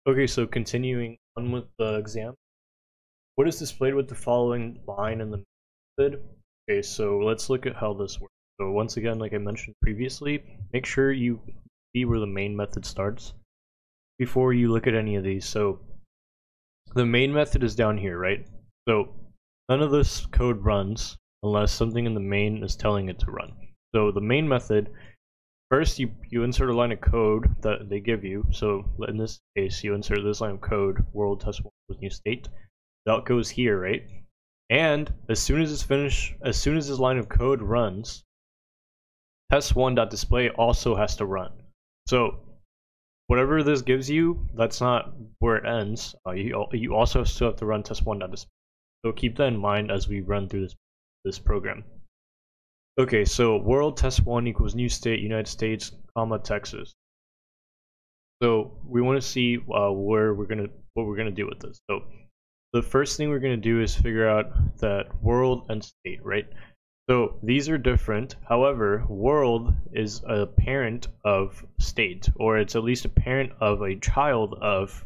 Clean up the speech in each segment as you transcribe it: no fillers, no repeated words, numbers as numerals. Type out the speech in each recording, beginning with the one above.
Okay, so continuing on with the exam. What is displayed with the following line in the method? Okay, so let's look at how this works. So once again, like I mentioned previously, make sure you see where the main method starts before you look at any of these. So the main method is down here, right? So none of this code runs unless something in the main is telling it to run. So the main method, first you insert a line of code that they give you. So in this case, you insert this line of code, world test one with new state. That goes here, right? And as soon as it's finished, as soon as this line of code runs, test1.display also has to run. So whatever this gives you, that's not where it ends. You also still have to run test1.display. So keep that in mind as we run through this program. Okay, so world test1 equals new state United States, comma Texas. So we want to see what we're gonna do with this. So the first thing we're gonna do is figure out that world and state, right? So these are different. However, world is a parent of state, or it's at least a parent of a child of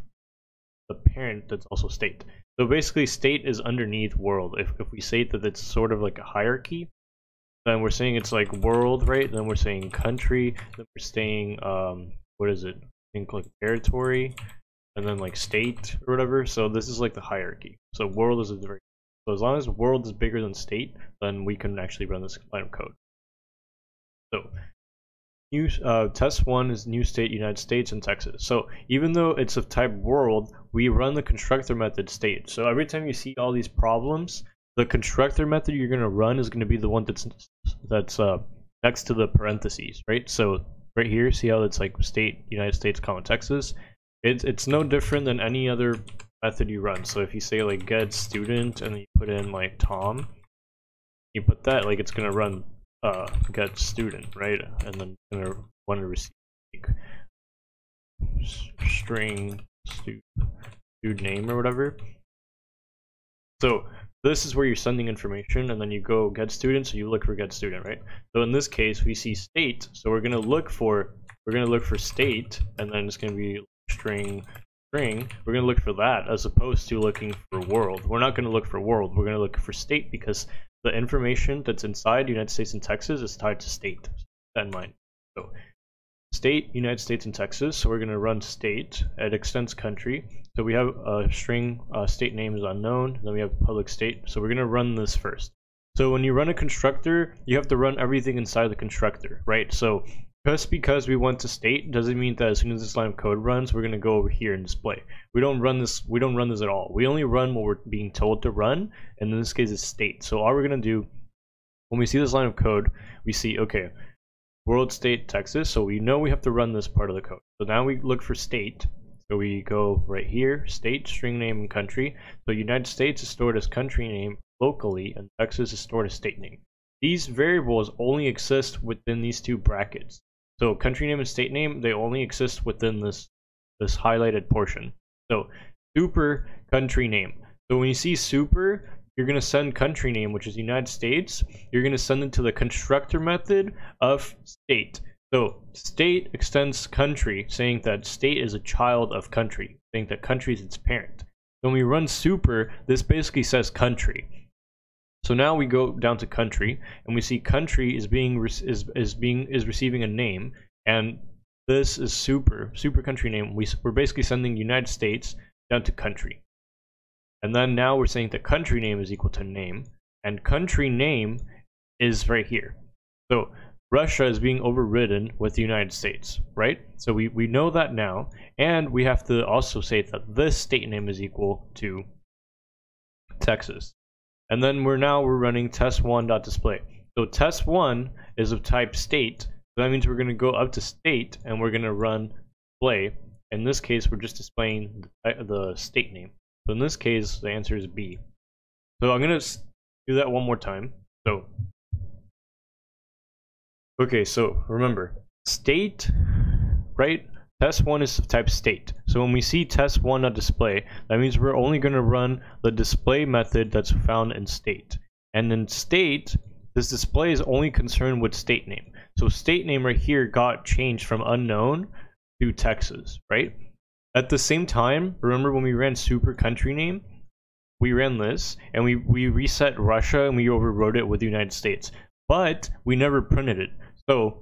the parent that's also state. So basically, state is underneath world. If we say that it's sort of like a hierarchy, then we're saying it's like world, right? Then we're saying country. Then we're saying what is it? I think like territory, and then like state or whatever. So this is like the hierarchy. So world is a very, so as long as world is bigger than state, then we can actually run this line of code. So new test one is new state United States and Texas. So even though it's of type world, we run the constructor method state. So every time you see all these problems, the constructor method you're going to run is going to be the one that's next to the parentheses, right? So right here, see how it's like state United States comma Texas. It's no different than any other method you run. So if you say like get student and then you put in like Tom, you put that, like it's gonna run get student, right? And then it's gonna want to receive like string student name or whatever. So this is where you're sending information, and then you go get student, so you look for get student, right? So in this case, we see state, so we're gonna look for state, and then it's gonna be string. We're gonna look for that as opposed to looking for world. We're not gonna look for world. We're gonna look for state because the information that's inside United States and Texas is tied to state. Keep that in mind. So state, United States and Texas. So we're gonna run state. It extends country. So we have a string state name is unknown. Then we have public state. So we're gonna run this first. So when you run a constructor, you have to run everything inside the constructor, right? So just because we went to state doesn't mean that as soon as this line of code runs, we're gonna go over here and display. We don't run this at all. We only run what we're being told to run, and in this case it's state. So all we're gonna do when we see this line of code, we see, okay, world state Texas, so we know we have to run this part of the code. So now we look for state. So we go right here, state, string name, and country. So United States is stored as country name locally, and Texas is stored as state name. These variables only exist within these two brackets. So country name and state name, they only exist within this highlighted portion. So super country name. So when you see super, you're going to send country name, which is United States. You're going to send it to the constructor method of state. So state extends country, saying that state is a child of country, saying that country is its parent. When we run super, this basically says country. So now we go down to country, and we see country is receiving a name, and this is super country name. We're basically sending United States down to country, and then now we're saying that country name is equal to name, and country name is right here. So Russia is being overridden with the United States, right? So we know that now, and we have to also say that this state name is equal to Texas. And then we're running test1.display. So test1 is of type state. So that means we're going to go up to state and we're going to run display. In this case, we're just displaying the state name. So in this case, the answer is B. So I'm going to do that one more time. So, okay, so remember, state, right? Test1 is of type state. So when we see test1.display, that means we're only going to run the display method that's found in state. And in state, this display is only concerned with state name. So state name right here got changed from unknown to Texas, right? At the same time, remember when we ran super country name, we ran this and we reset Russia and we overrode it with the United States, but we never printed it. So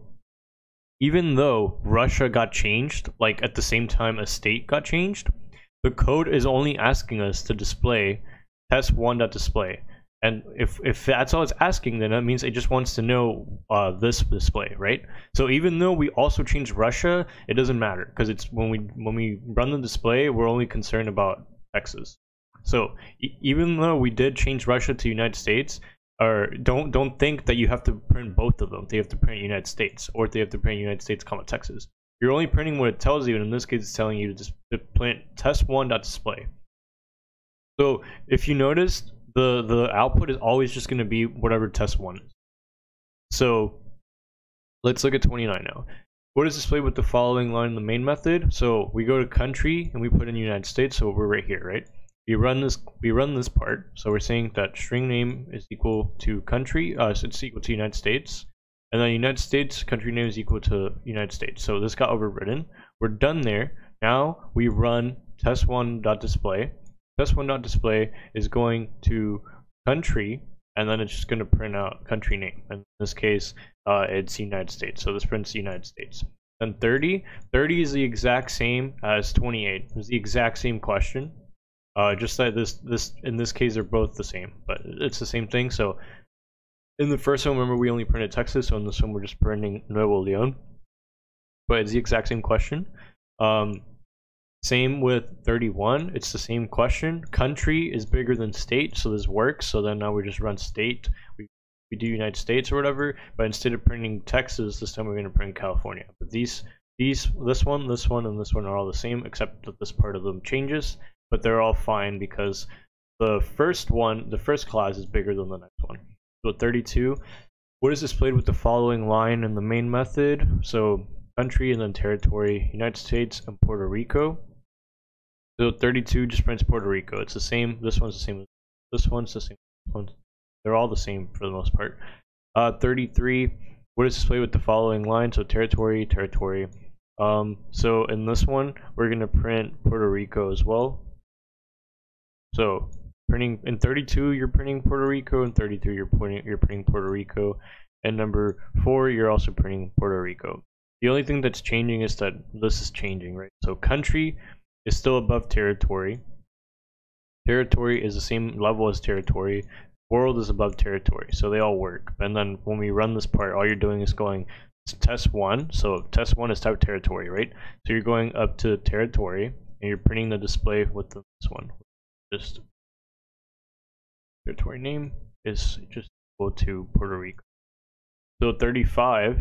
even though Russia got changed, like at the same time a state got changed, the code is only asking us to display test1.display. And if that's all it's asking, then that means it just wants to know this display, right? So even though we also changed Russia, it doesn't matter, because it's when we run the display, we're only concerned about X's. So even though we did change Russia to United States, or don't think that you have to print both of them. They have to print United States, or they have to print United States, Texas. You're only printing what it tells you, and in this case, it's telling you to just print test1.display. So if you notice, the output is always just going to be whatever test1 is. So let's look at 29 now. What is displayed with the following line in the main method? So we go to country and we put in United States, so we're right here, right? We run this part, so we're saying that string name is equal to country, so it's equal to United States, and then United States country name is equal to United States. So this got overridden. We're done there. Now we run test1.display. Test1.display is going to country, and then it's just going to print out country name. And in this case, it's United States. So this prints United States. Then 30 is the exact same as 28. It's the exact same question. Just that in this case they're both the same, but it's the same thing. So in the first one, remember, we only printed Texas, so in this one we're just printing Nuevo Leon, but it's the exact same question. Same with 31, it's the same question. Country is bigger than state, so this works. So then now we just run state, we do United States or whatever, but instead of printing Texas, this time we're going to print California. But this one, and this one are all the same, except that this part of them changes. But they're all fine because the first class is bigger than the next one. So 32, what is displayed with the following line in the main method? So country and then territory, United States and Puerto Rico. So 32 just prints Puerto Rico. It's the same. This one's the same. This one's the same. They're all the same for the most part. 33, what is displayed with the following line? So territory. So in this one, we're gonna print Puerto Rico as well. So printing in 32, you're printing Puerto Rico, and 33, you're printing Puerto Rico, and number 4, you're also printing Puerto Rico. The only thing that's changing is that this is changing, right? So country is still above territory. Territory is the same level as territory. World is above territory, so they all work. And then when we run this part, all you're doing is going to test1. So test1 is type territory, right? So you're going up to territory, and you're printing the display with this one. Just territory name is just equal to Puerto Rico. So 35,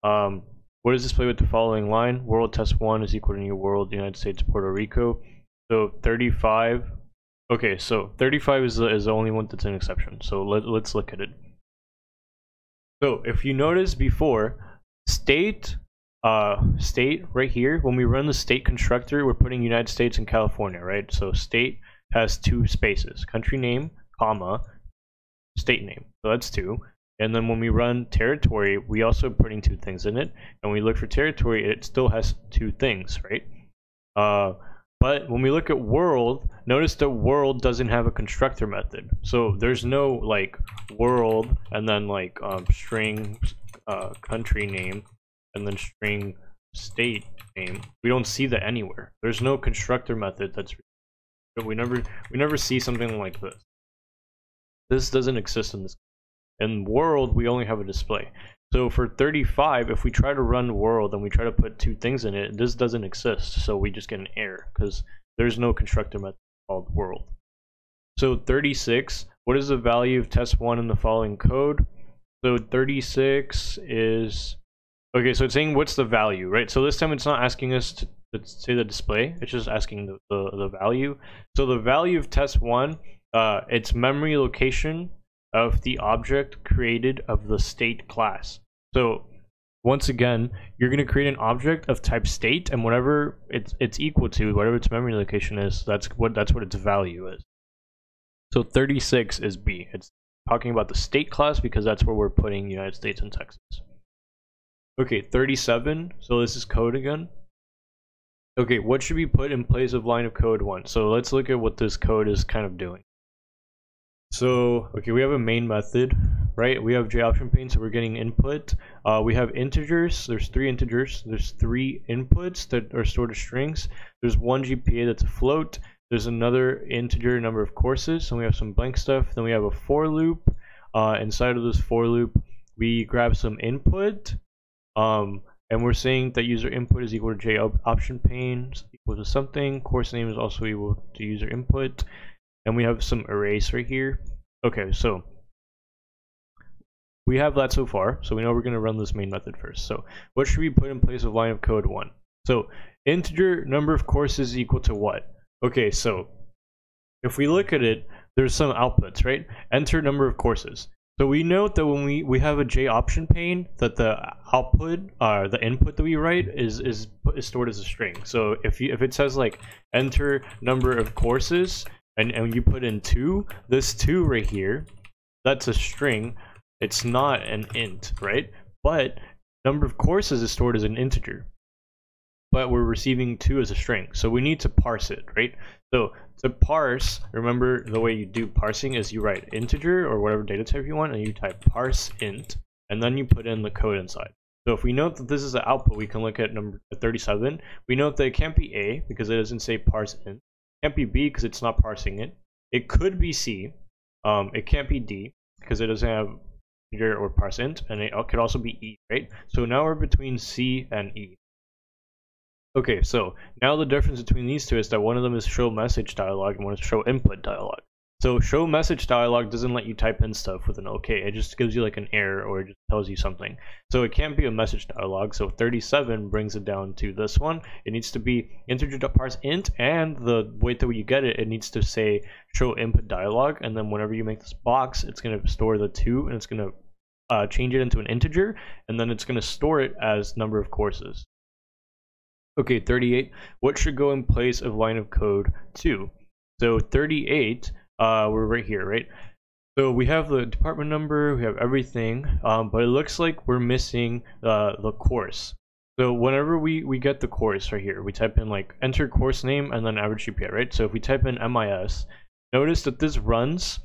what is displayed with the following line? World test1 is equal to new world, United States, Puerto Rico. So 35, okay, so 35 is the only one that's an exception. So let's look at it. So if you notice before, state right here, when we run the state constructor, we're putting United States and California, right? So state has 2 spaces, country name, comma, state name. So that's 2. And then when we run territory, we also putting 2 things in it. And when we look for territory, it still has 2 things, right? But when we look at world, notice that world doesn't have a constructor method. So there's no like world and then like string country name and then string state name. We don't see that anywhere. There's no constructor method that's. But we never see something like this. This doesn't exist in this. In world, we only have a display. So for 35, if we try to run world and we try to put 2 things in it, this doesn't exist. So we just get an error because there's no constructor method called world. So 36, what is the value of test1 in the following code? So 36 is, okay, so it's saying what's the value, right? So this time it's not asking us to say the display, it's just asking the value. So the value of test1, it's memory location of the object created of the state class. So once again, you're going to create an object of type state, and whatever it's equal to, whatever its memory location is, that's what its value is. So 36 is B. It's talking about the state class because that's where we're putting United States and Texas. Okay, 37. So this is code again. Okay, what should be put in place of line of code 1? So let's look at what this code is kind of doing. So, okay, we have a main method, right? We have JOptionPane, so we're getting input. We have integers. There's 3 integers. There's 3 inputs that are stored as strings. There's 1 GPA that's a float. There's another integer number of courses. And we have some blank stuff. Then we have a for loop. Inside of this for loop, we grab some input. And we're saying that user input is equal to JOptionPane equal to something. Course name is also equal to user input. And we have some arrays right here. Okay, so we have that so far. So we know we're going to run this main method first. So what should we put in place of line of code 1? So integer number of courses equal to what? Okay, so if we look at it, there's some outputs, right? Enter number of courses. So we note that when we have a JOptionPane, that the output, the input that we write is stored as a string. So if it says like enter number of courses and you put in 2, this 2 right here, that's a string. It's not an int, right? But number of courses is stored as an integer. But we're receiving 2 as a string, so we need to parse it, right? So to parse, remember the way you do parsing is you write integer or whatever data type you want, and you type parse int, and then you put in the code inside. So if we note that this is the output, we can look at number 37. We note that it can't be A because it doesn't say parse int. It can't be B because it's not parsing it. It could be C. It can't be D because it doesn't have integer or parse int, and it could also be E, right? So now we're between C and E. Okay, so now the difference between these two is that one of them is show message dialog and one is show input dialog. So show message dialog doesn't let you type in stuff with an OK. It just gives you like an error or it just tells you something. So it can't be a message dialog. So 37 brings it down to this one. It needs to be integer.parse int, and the way that you get it, it needs to say show input dialog. And then whenever you make this box, it's going to store the 2 and it's going to change it into an integer, and then it's going to store it as number of courses. Okay, 38. What should go in place of line of code 2? So 38, we're right here, right? So we have the department number, we have everything, but it looks like we're missing the course. So whenever we get the course right here, we type in like enter course name and then average GPA, right? So if we type in MIS, notice that this runs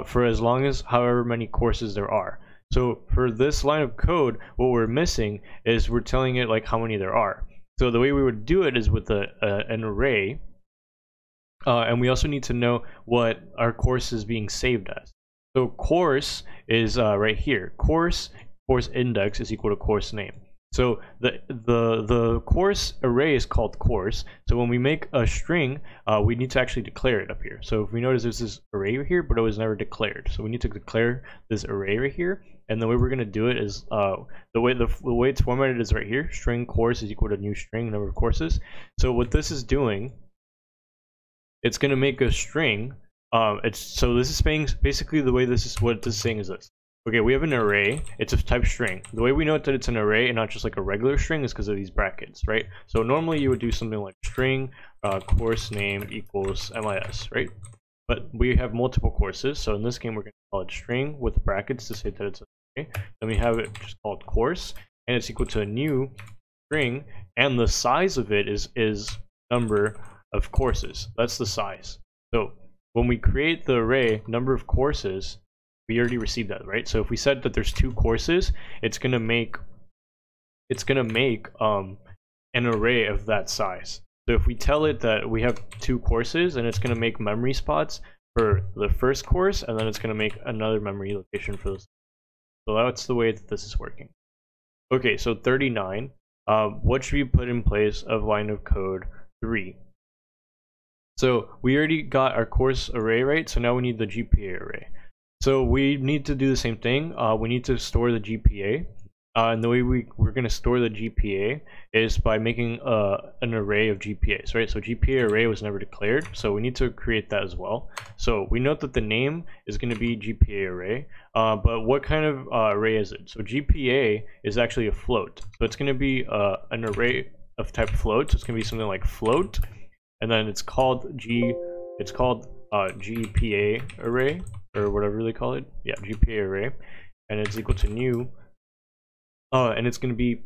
for as long as however many courses there are. So for this line of code, what we're missing is we're telling it like how many there are. So the way we would do it is with an array, and we also need to know what our course is being saved as. So course is right here. Course index is equal to course name. So the course array is called course. So when we make a string, we need to actually declare it up here. So if we notice there's this array right here, but it was never declared. So we need to declare this array right here. And the way we're going to do it is the way it's formatted is right here. String course is equal to new string number of courses. So what this is doing, it's going to make a string. So this is basically the way this is what this is saying is this. Okay, we have an array. It's a type string. The way we know that it's an array and not just like a regular string is because of these brackets, right? So normally you would do something like string course name equals MIS, right? But we have multiple courses, so in this game we're going to call it string with brackets to say that it's an array. Then we have it just called course, and it's equal to a new string, and the size of it is number of courses. That's the size. So when we create the array number of courses, we already received that, right? So if we said that there's 2 courses, it's gonna make an array of that size. So if we tell it that we have 2 courses, and it's going to make memory spots for the first course, and then it's going to make another memory location for this. So that's the way that this is working. Okay, so 39. What should we put in place of line of code 3? So we already got our course array, right? So now we need the GPA array. So we need to do the same thing. We need to store the GPA. And the way we're going to store the GPA is by making an array of GPAs, right? So GPA array was never declared, so we need to create that as well. So we note that the name is going to be GPA array, but what kind of array is it? So GPA is actually a float, so it's going to be an array of type float. So it's going to be something like float, and then it's called GPA array or whatever they call it. Yeah, GPA array, and it's equal to new. And it's going to be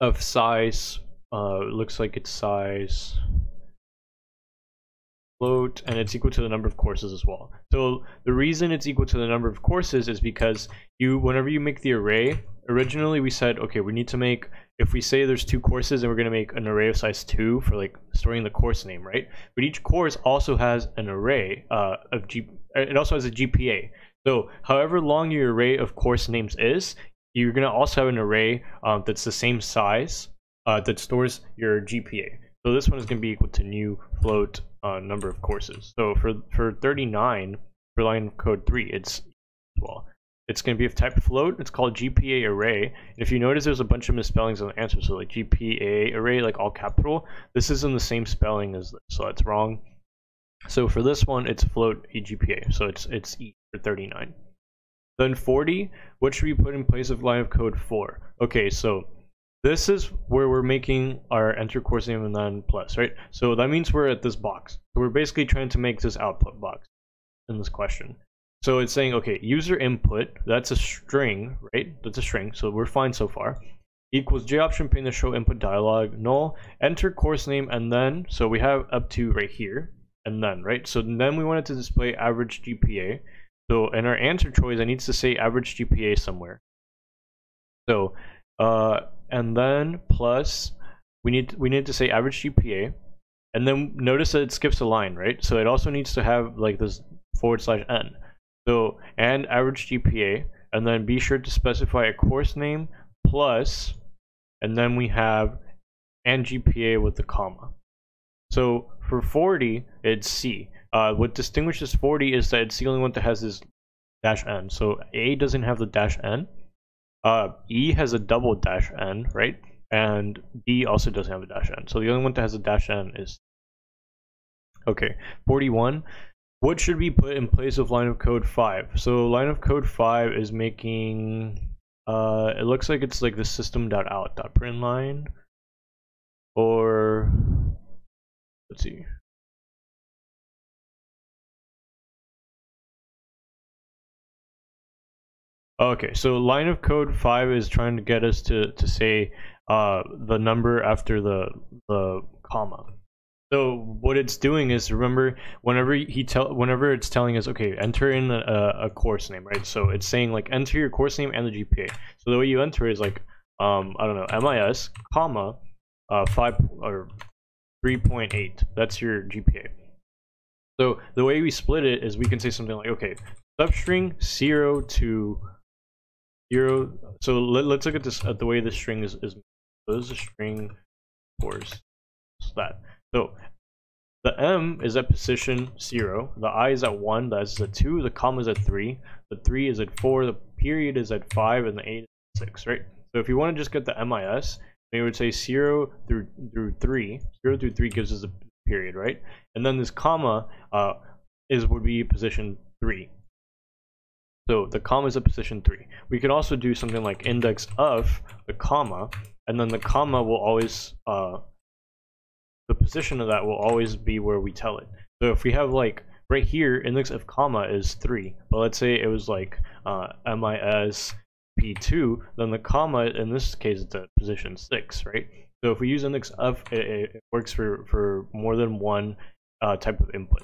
of size looks like its size float, and it's equal to the number of courses as well. So the reason it's equal to the number of courses is because whenever you make the array, originally we said, okay, we need to make, if we say there's 2 courses, and we're going to make an array of size 2 for like storing the course name, right? But each course also has an array it also has a GPA. So however long your array of course names is, you're going to also have an array that's the same size that stores your GPA. So this one is going to be equal to new float number of courses. So for 39, for line of code 3, it's going to be of type float. It's called GPA array. And if you notice, there's a bunch of misspellings on the answer. So like GPA array, like all capital, this isn't the same spelling as this, so that's wrong. So for this one, it's float a GPA. So it's E for 39. Then 40, what should we put in place of line of code 4? Okay, so this is where we're making our enter course name and then plus, right? So that means we're at this box. So we're basically trying to make this output box in this question. So it's saying, okay, user input, that's a string, right? That's a string, so we're fine so far. Equals J option pane the show input dialog, null, enter course name, and then, so we have up to right here, and then, right? So then we wanted to display average GPA. So in our answer choice, it needs to say average GPA somewhere. So, and then plus, we need to say average GPA, and then notice that it skips a line, right? So it also needs to have like this /n. So, and average GPA, and then be sure to specify a course name plus, and then we have and GPA with the comma. So for 40, it's C. What distinguishes 40 is that it's the only one that has this -n. So A doesn't have the -n. E has a double -n, right? And B also doesn't have a -n. So the only one that has a -n is. Okay, 41. What should we put in place of line of code 5? So line of code 5 is making, it looks like it's like the system.out.println, or let's see. Okay, so line of code 5 is trying to get us to say the number after the comma. So what it's doing is, remember, whenever it's telling us, okay, enter in a course name, right? So it's saying like enter your course name and the GPA. So the way you enter is like I don't know, MIS comma 5 or 3.8. That's your GPA. So the way we split it is we can say something like, okay, substring 0 to 0. So let's look at this at the way the string is. So this is a string course. So that. So the M is at position 0, the I is at 1, that's at 2, the comma is at 3, the 3 is at 4, the period is at 5, and the 8 is at 6, right? So if you want to just get the MIS, then you would say 0 through 3. 0 through 3 gives us a period, right? And then this comma would be position 3. So the comma is at position 3. We could also do something like index of the comma, and then the comma will always the position of that will always be where we tell it. So if we have like right here, index of comma is 3, but let's say it was like MIS P2, then the comma in this case is at position 6, right? So if we use index of, it works for more than one type of input.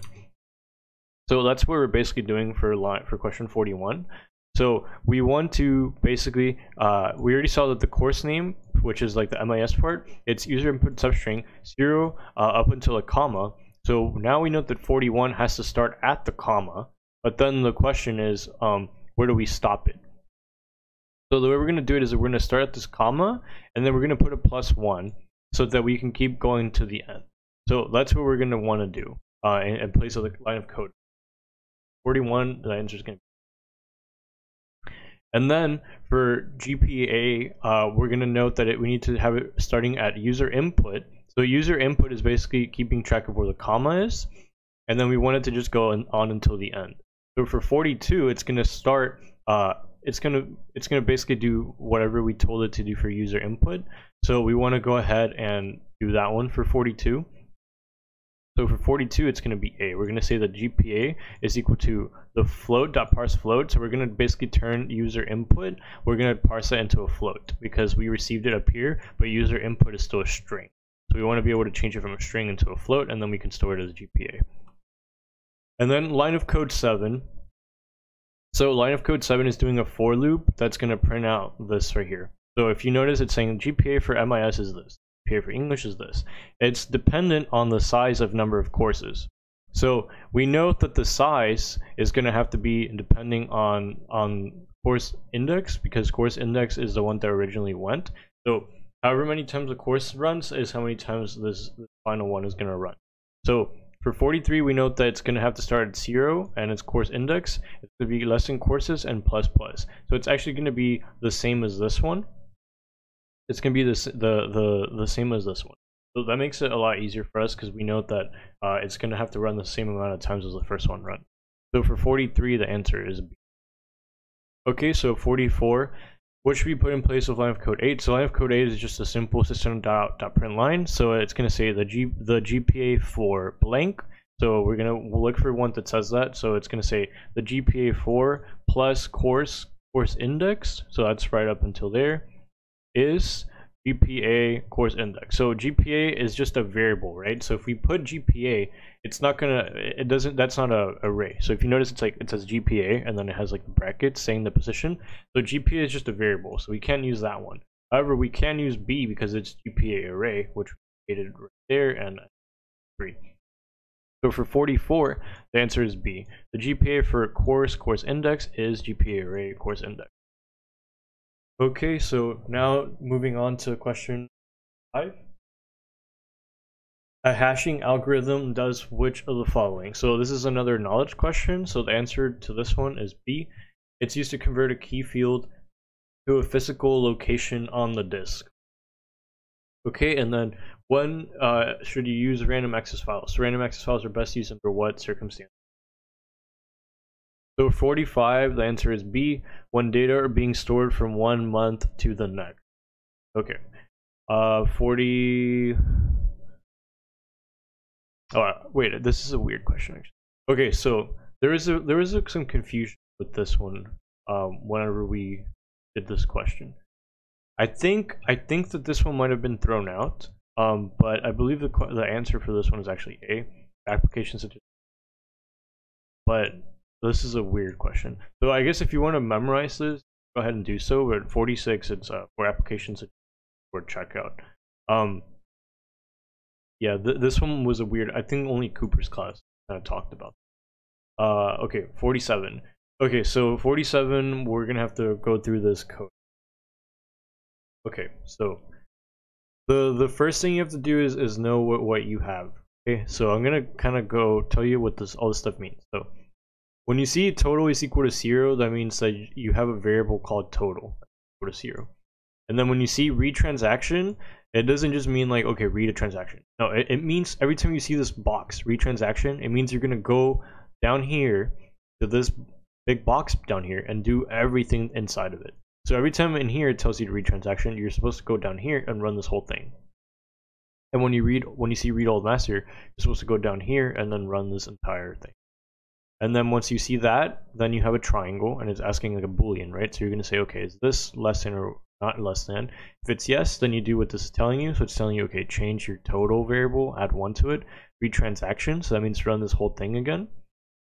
So that's what we're basically doing for question 41. So we want to basically, we already saw that the course name, which is like the MIS part, it's user input substring 0 up until a comma. So now we know that 41 has to start at the comma, but then the question is, where do we stop it? So the way we're going to do it is we're going to start at this comma, and then we're going to put a +1 so that we can keep going to the end. So that's what we're going to want to do in place of the line of code. 41, the answer is going to be. And then for GPA, we're going to note that we need to have it starting at user input. So user input is basically keeping track of where the comma is, and then we want it to just go on until the end. So for 42, it's going to start. It's going to basically do whatever we told it to do for user input. So we want to go ahead and do that one for 42. So for 42, it's going to be A. We're going to say that GPA is equal to the float.parseFloat. So we're going to basically turn user input. We're going to parse that into a float because we received it up here, but user input is still a string. So we want to be able to change it from a string into a float, and then we can store it as GPA. And then line of code 7. So line of code 7 is doing a for loop that's going to print out this right here. So if you notice, it's saying GPA for MIS is this, GPA for English is this. It's dependent on the size of number of courses. So we note that the size is going to have to be depending on course index, because course index is the one that originally went. So however many times the course runs is how many times this final one is going to run. So for 43, we note that it's going to have to start at 0 and its course index. It's going to be lesson courses and plus plus. So it's actually going to be the same as this one. It's going to be the same as this one. So that makes it a lot easier for us because we note that it's going to have to run the same amount of times as the first one run. So for 43, the answer is B. Okay, so 44. What should we put in place of line of code 8? So line of code 8 is just a simple system.out.println line. So it's going to say the GPA for blank. So we're going to look for one that says that. So it's going to say the GPA for plus course index. So that's right up until there is GPA course index. So GPA is just a variable, right? So if we put GPA, it's not gonna, it doesn't, that's not a array. So if you notice, it's like, it says GPA and then it has like the brackets saying the position. So GPA is just a variable, so we can't use that one. However, we can use B because it's GPA array, which we created right there, and 3. So for 44, the answer is B. The GPA for course index is GPA array course index. Okay, so now moving on to question 5. A hashing algorithm does which of the following? So this is another knowledge question. So the answer to this one is B. It's used to convert a key field to a physical location on the disk. Okay, and then when should you use random access files? So random access files are best used under what circumstance? So 45, the answer is B, when data are being stored from one month to the next. Okay. 40. Oh wait, this is a weird question actually. Okay, so there was some confusion with this one whenever we did this question. I think that this one might have been thrown out, but I believe the answer for this one is actually A, application such as. But this is a weird question. So I guess if you want to memorize this, go ahead and do so. But 46, it's for applications for checkout. Yeah, this one was a weird. I think only Cooper's class kind of talked about. Okay, 47. Okay, so 47, we're gonna have to go through this code. Okay, so the first thing you have to do is know what you have. Okay, so I'm gonna kind of go tell you what all this stuff means. So when you see total is equal to 0, that means that you have a variable called total equal to 0. And then when you see read transaction, it doesn't just mean like, okay, read a transaction. No, it means every time you see this box, read transaction, it means you're gonna go down here to this big box down here and do everything inside of it. So every time in here it tells you to read transaction, you're supposed to go down here and run this whole thing. And when you see read old master, you're supposed to go down here and then run this entire thing. And then once you see that, then you have a triangle and it's asking like a boolean, right? So you're gonna say, okay, is this less than or not less than? If it's yes, then you do what this is telling you. So it's telling you, okay, change your total variable, add 1 to it, read transaction. So that means run this whole thing again.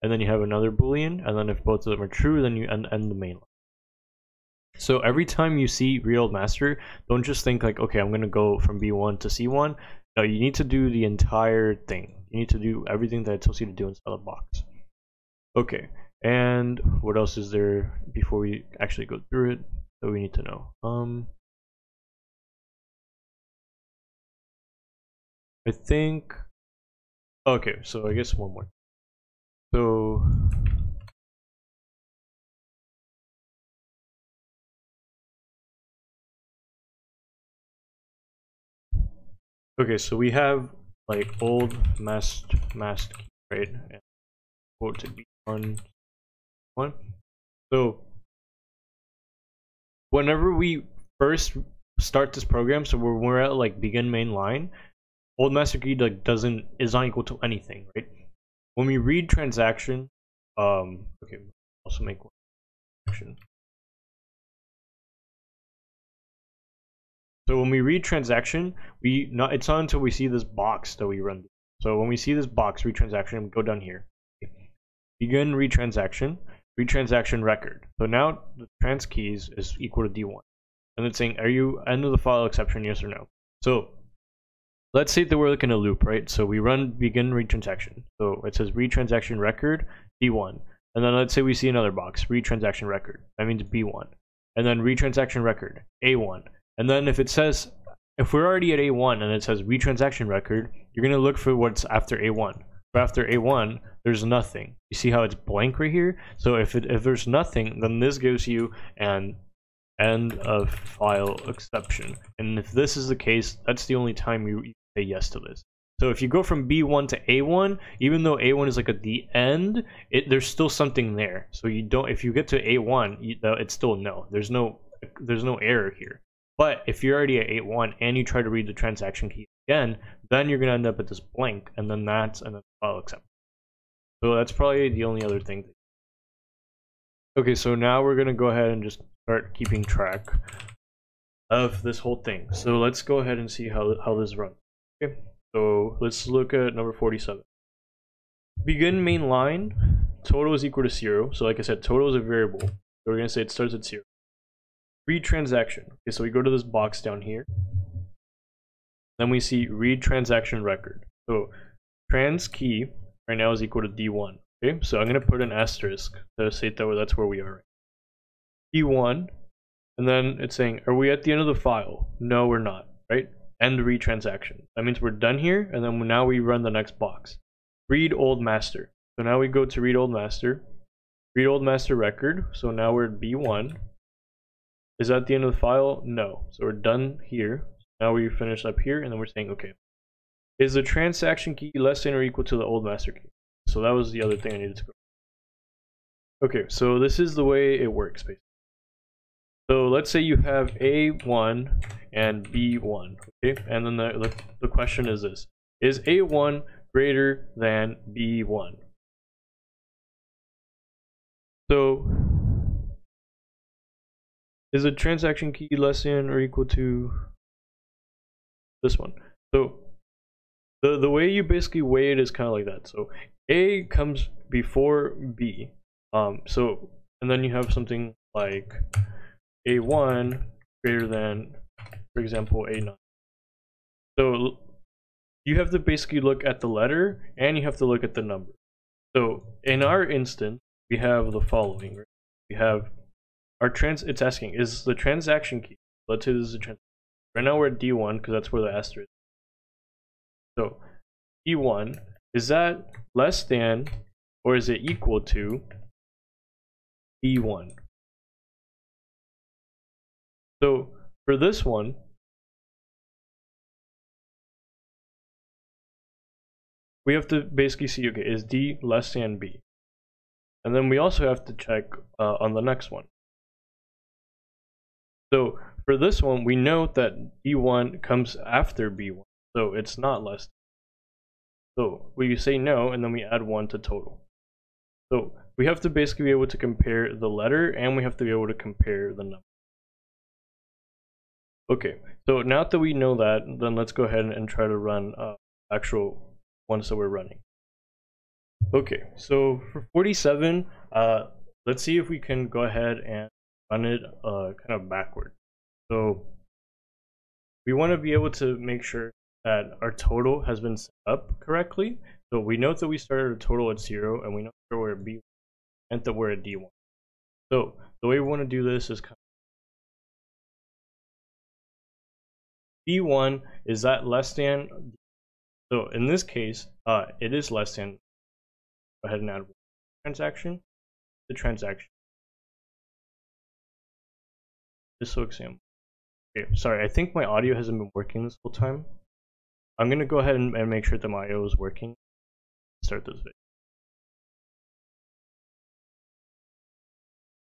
And then you have another boolean, and then if both of them are true, then you end the main line. So every time you see read old master, don't just think like, okay, I'm gonna go from B1 to C1. No, you need to do the entire thing. You need to do everything that it tells you to do inside the box. Okay, and what else is there before we actually go through it that we need to know? I think, okay, so I guess one more. So okay, so we have like old mask key, right? And quote to be on one. So whenever we first start this program, so when we're at like begin main line, old master key like is not equal to anything, right? When we read transaction, okay, also make one action. So when we read transaction, it's not until we see this box that we run. So when we see this box, read transaction, we go down here. Begin read transaction record. So now the trans keys is equal to D1. And it's saying, are you end of the file exception, yes or no? So let's say that we're looking at a loop, right? So we run begin read transaction. So it says read transaction record D1. And then let's say we see another box, read transaction record. That means B1. And then read transaction record, A1. And then if we're already at A1 and it says read transaction record, you're going to look for what's after A1. But after A1, there's nothing. You see how it's blank right here? So if there's nothing, then this gives you an end of file exception. And if this is the case, that's the only time you say yes to this. So if you go from B1 to A1, even though A1 is like at the end, there's still something there. So you don't. If you get to A1, it's still no. There's no error here. But if you're already at A1 and you try to read the transaction key again, then you're gonna end up at this blank, and then that's an file exception. So that's probably the only other thing. Okay, so now we're gonna go ahead and just start keeping track of this whole thing. So let's go ahead and see how this runs. Okay. So let's look at number 47. Begin main line, total is equal to 0. So like I said, total is a variable. So we're going to say it starts at 0. Read transaction. Okay, so we go to this box down here. Then we see read transaction record. So trans key right now is equal to D1. Okay, so I'm going to put an asterisk to say that that's where we are. D1, and then it's saying, are we at the end of the file? No, we're not, right? End read transaction. That means we're done here, and then now we run the next box. Read old master. So now we go to read old master. Read old master record. So now we're at B1. Is that the end of the file? No. So we're done here. Now we finish up here, and then we're saying, okay, is the transaction key less than or equal to the old master key? So that was the other thing I needed to go. Okay, so this is the way it works, basically. So let's say you have A1 and B1, okay? And then the question is this. Is A1 greater than B1? So is the transaction key less than or equal to this one? So the way you basically weigh it is kind of like that. So A comes before B. And then you have something like A1 greater than, for example, A9. So you have to basically look at the letter and you have to look at the number. So in our instance, we have the following. Right? We have our it's asking, is the transaction key, let's say this is a transaction. Right now we're at D1 because that's where the asterisk is. So D1, is that less than or is it equal to B1? So for this one, we have to basically see, okay, is D less than B? And then we also have to check on the next one. So for this one, we know that D1 comes after B1, so it's not less than. So we say no, and then we add 1 to total. So we have to basically be able to compare the letter, and we have to be able to compare the number. Okay, so now that we know that, then let's go ahead and try to run actual ones that we're running. Okay, so for 47, let's see if we can go ahead and run it kind of backward. So we want to be able to make sure that our total has been set up correctly. So we know that we started a total at 0, and we know that we're at B1 and that we're at D1. So the way we want to do this is kind of B1, is that less than? So in this case, it is less than. Go ahead and add transaction, the transaction. This will example. Okay, sorry, I think my audio hasn't been working this whole time. I'm gonna go ahead and make sure that my audio is working. Start this video.